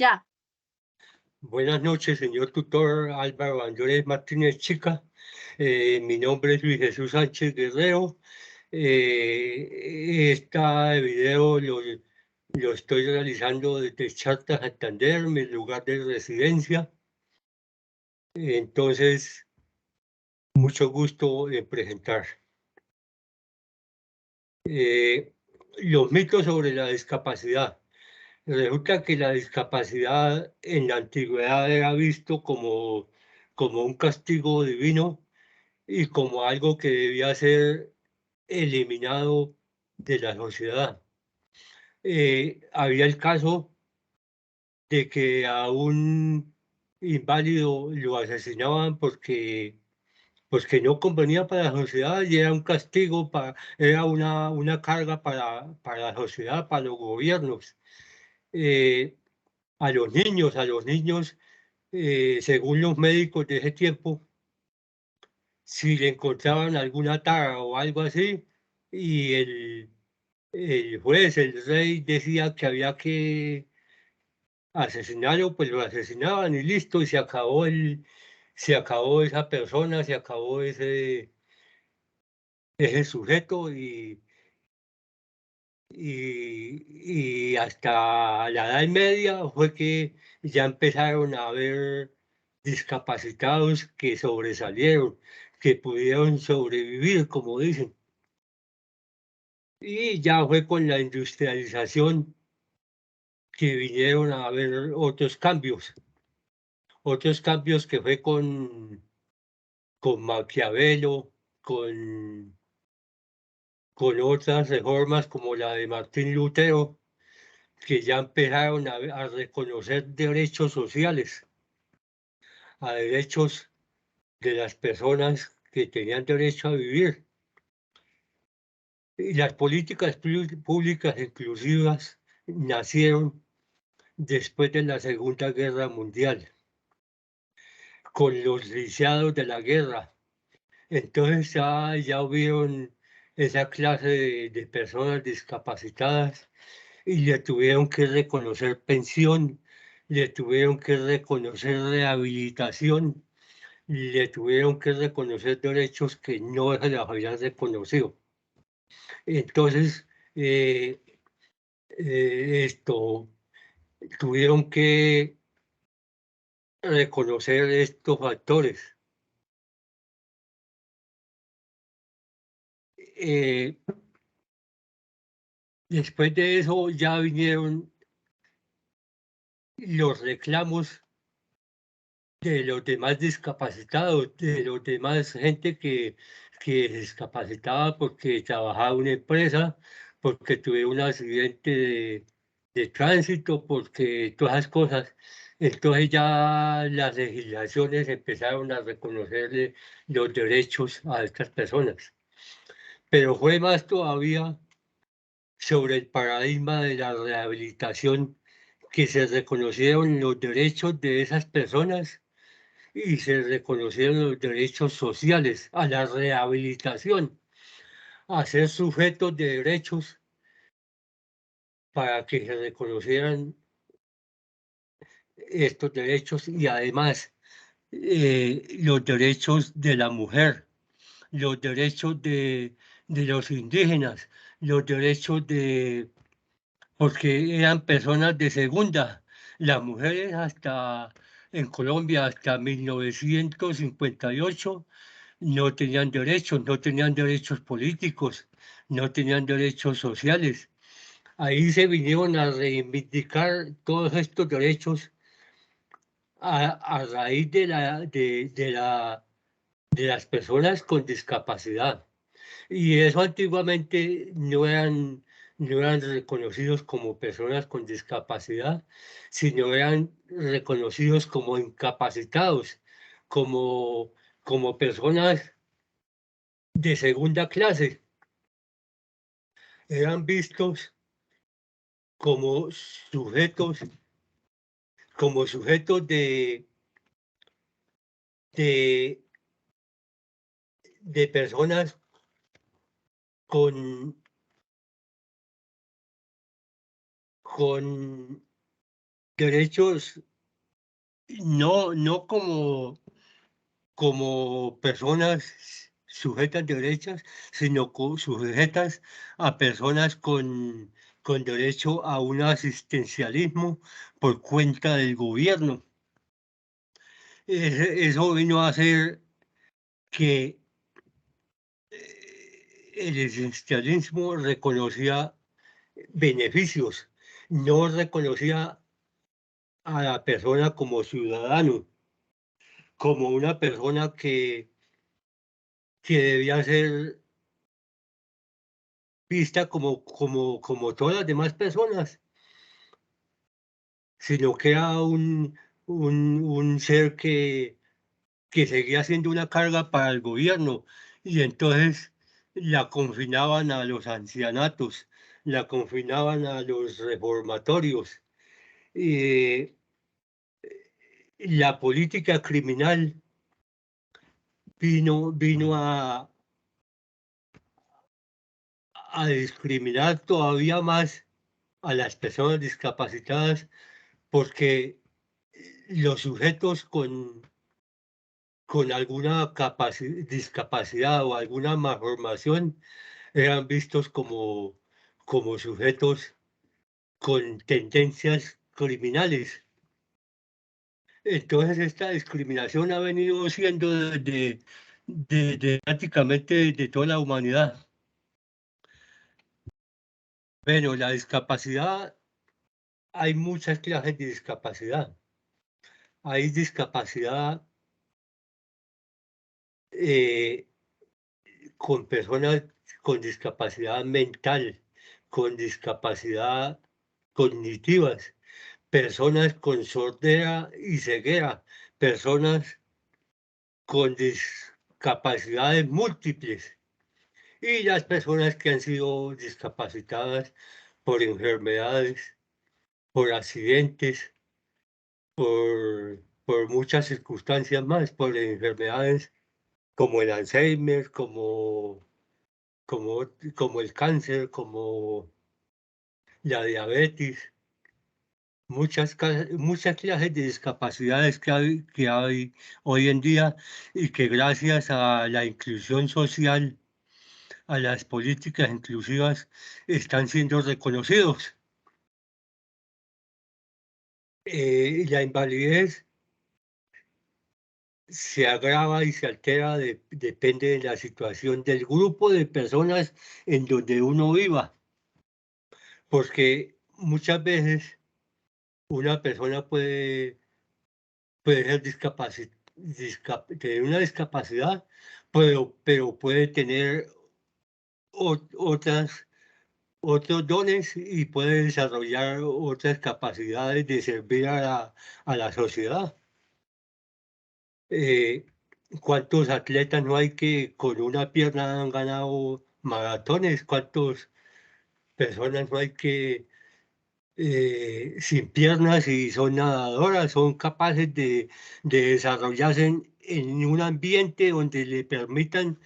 Ya. Buenas noches, señor tutor Álvaro Andrés Martínez Chica. Mi nombre es Luis Jesús Sánchez Guerrero. Este video lo estoy realizando desde Charta, Santander, mi lugar de residencia. Entonces, mucho gusto en presentar. Los mitos sobre la discapacidad. Resulta que la discapacidad en la antigüedad era visto como un castigo divino y como algo que debía ser eliminado de la sociedad. Había el caso de que a un inválido lo asesinaban pues que no convenía para la sociedad y era un castigo, era una carga para la sociedad, para los gobiernos. Eh, a los niños, según los médicos de ese tiempo, si le encontraban alguna tara o algo así, y el juez, el rey, decía que había que asesinarlo, pues lo asesinaban y listo, y se acabó esa persona, se acabó ese sujeto, y hasta la Edad Media fue que ya empezaron a haber discapacitados que sobresalieron, que pudieron sobrevivir, como dicen. Y ya fue con la industrialización que vinieron a haber otros cambios que fue con Maquiavelo, con otras reformas como la de Martín Lutero, que ya empezaron a reconocer derechos sociales, a derechos de las personas que tenían derecho a vivir. Y las políticas públicas inclusivas nacieron después de la Segunda Guerra Mundial, con los lisiados de la guerra. Entonces ya hubieron esa clase de personas discapacitadas y le tuvieron que reconocer pensión, le tuvieron que reconocer rehabilitación, le tuvieron que reconocer derechos que no se les habían reconocido. Entonces, eh, tuvieron que reconocer estos factores. Eh, Después de eso ya vinieron los reclamos de los demás discapacitados, de los demás gente que se discapacitaba porque trabajaba en una empresa, porque tuve un accidente de tránsito, porque todas esas cosas. Entonces ya las legislaciones empezaron a reconocerle los derechos a estas personas. Pero fue más todavía sobre el paradigma de la rehabilitación, que se reconocieron los derechos de esas personas y se reconocieron los derechos sociales a la rehabilitación, a ser sujetos de derechos para que se reconocieran estos derechos y además los derechos de la mujer, los derechos de los indígenas, los derechos porque eran personas de segunda. Las mujeres en Colombia hasta 1958 no tenían derechos políticos, no tenían derechos sociales. Ahí se vinieron a reivindicar todos estos derechos a raíz de las personas con discapacidad. Y eso antiguamente no eran reconocidos como personas con discapacidad, sino eran reconocidos como incapacitados, como, como personas de segunda clase. Eran vistos como sujetos, como sujetos de, de personas con, con derechos no como personas sujetas de derechos, sino sujetas a personas con derecho a un asistencialismo por cuenta del gobierno. Eso vino a hacer que el existencialismo reconocía beneficios, no reconocía a la persona como ciudadano, como una persona que debía ser vista como todas las demás personas, sino que era un ser que seguía siendo una carga para el gobierno, y entonces la confinaban a los ancianatos, la confinaban a los reformatorios. Eh, la política criminal vino a discriminar todavía más a las personas discapacitadas, porque los sujetos con alguna discapacidad o alguna malformación eran vistos como sujetos con tendencias criminales. Entonces esta discriminación ha venido siendo de prácticamente de toda la humanidad. Bueno, la discapacidad, hay muchas clases de discapacidad. Hay discapacidad eh, con personas con discapacidad mental, con discapacidad cognitivas, personas con sordera y ceguera, personas con discapacidades múltiples y las personas que han sido discapacitadas por enfermedades, por accidentes, por muchas circunstancias más, por enfermedades como el Alzheimer, como el cáncer, como la diabetes, muchas clases de discapacidades que hay hoy en día, y que gracias a la inclusión social, a las políticas inclusivas, están siendo reconocidos. La invalidez se agrava y se altera, depende de la situación del grupo de personas en donde uno viva, porque muchas veces una persona puede ser tener una discapacidad, pero puede tener otras, otros dones, y puede desarrollar otras capacidades de servir a la sociedad. Eh, ¿Cuántos atletas no hay que con una pierna han ganado maratones? ¿Cuántas personas no hay que sin piernas y son nadadoras, son capaces de desarrollarse en un ambiente donde le permitan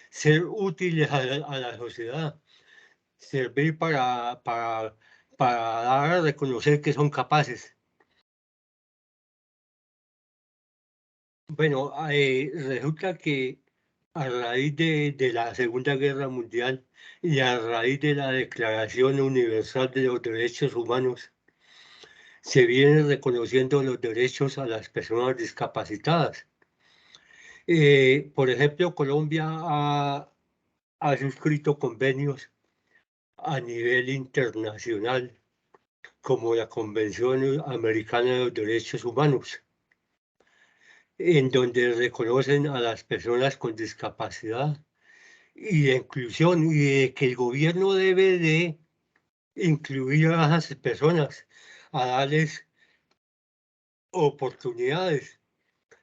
ser útiles a la sociedad, servir para dar a reconocer que son capaces? Bueno, resulta que a raíz de la Segunda Guerra Mundial y a raíz de la Declaración Universal de los Derechos Humanos, se vienen reconociendo los derechos a las personas discapacitadas. Por ejemplo, Colombia ha suscrito convenios a nivel internacional, como la Convención Americana de los Derechos Humanos, en donde reconocen a las personas con discapacidad y de inclusión, y de que el gobierno debe de incluir a esas personas, a darles oportunidades,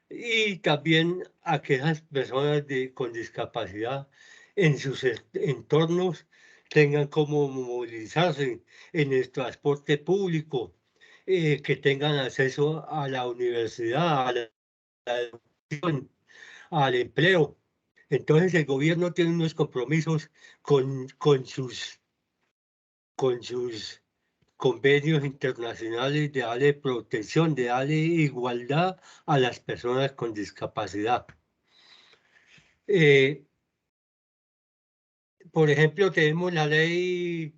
y también a que esas personas con discapacidad en sus entornos tengan cómo movilizarse en el transporte público, que tengan acceso a la universidad, a la educación, al empleo. Entonces el gobierno tiene unos compromisos con sus convenios internacionales, de darle protección, de darle igualdad a las personas con discapacidad. Por ejemplo, tenemos la ley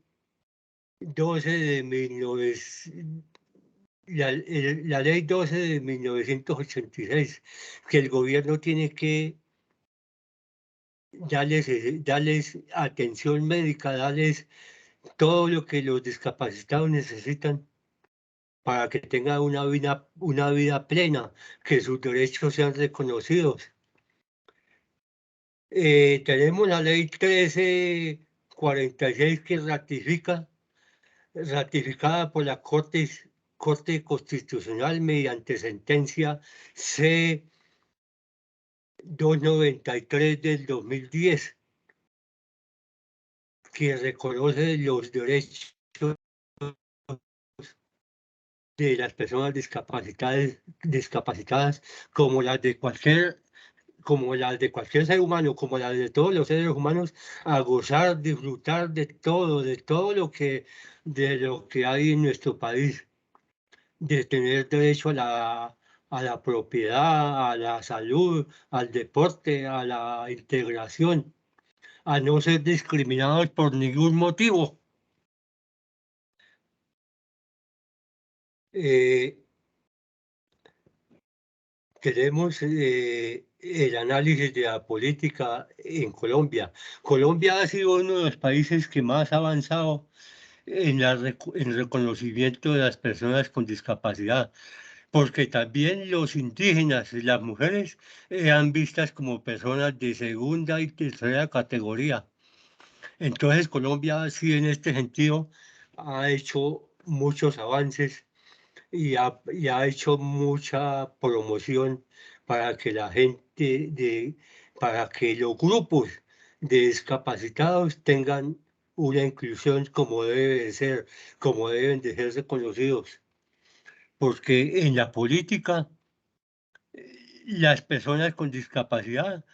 12 de 1900, la ley 12 de 1986, que el gobierno tiene que darles atención médica, darles todo lo que los discapacitados necesitan para que tengan una vida plena, que sus derechos sean reconocidos. Tenemos la ley 1346 que ratificada por la Corte Constitucional mediante sentencia C-293 del 2010, que reconoce los derechos de las personas discapacitadas como como las de cualquier ser humano, como las de todos los seres humanos, a gozar, disfrutar de todo de lo que hay en nuestro país, de tener derecho a la propiedad, a la salud, al deporte, a la integración, a no ser discriminados por ningún motivo. Eh, Queremos el análisis de la política en Colombia. Colombia ha sido uno de los países que más ha avanzado en el reconocimiento de las personas con discapacidad, porque también los indígenas y las mujeres eran vistas como personas de segunda y tercera categoría. Entonces Colombia sí en este sentido ha hecho muchos avances y ha hecho mucha promoción para que para que los grupos de discapacitados tengan una inclusión como debe de ser, como deben de ser reconocidos. Porque en la política, las personas con discapacidad,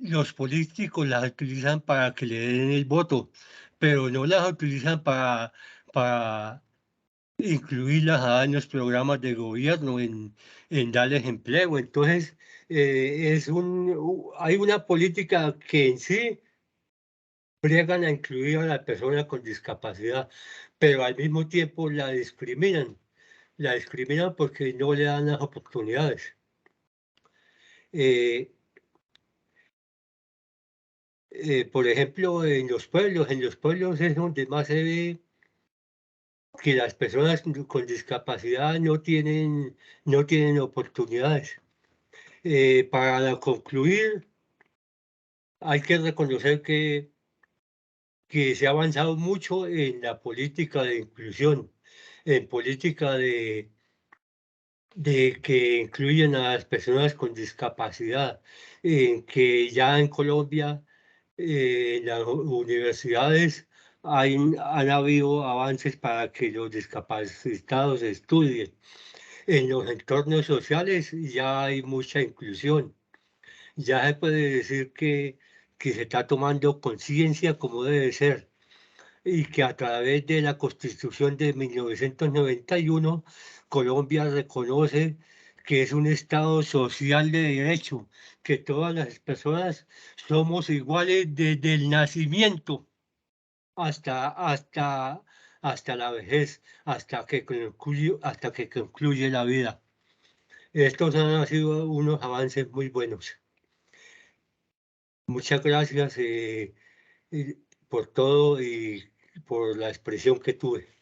los políticos las utilizan para que le den el voto, pero no las utilizan para incluirlas en los programas de gobierno, en darles empleo. Entonces, hay una política que en sí bregan a incluir a la persona con discapacidad, pero al mismo tiempo la discriminan. La discriminan porque no le dan las oportunidades. Eh, por ejemplo, en los pueblos es donde más se ve que las personas con discapacidad no tienen oportunidades. Para concluir, hay que reconocer que se ha avanzado mucho en la política de inclusión, en política de que incluyen a las personas con discapacidad, en que ya en Colombia, en las universidades, han habido avances para que los discapacitados estudien. En los entornos sociales ya hay mucha inclusión. Ya se puede decir que se está tomando conciencia como debe ser y que a través de la Constitución de 1991, Colombia reconoce que es un Estado social de derecho, que todas las personas somos iguales desde el nacimiento hasta, hasta, hasta la vejez, hasta que concluye la vida. Estos han sido unos avances muy buenos. Muchas gracias por todo y por la expresión que tuve.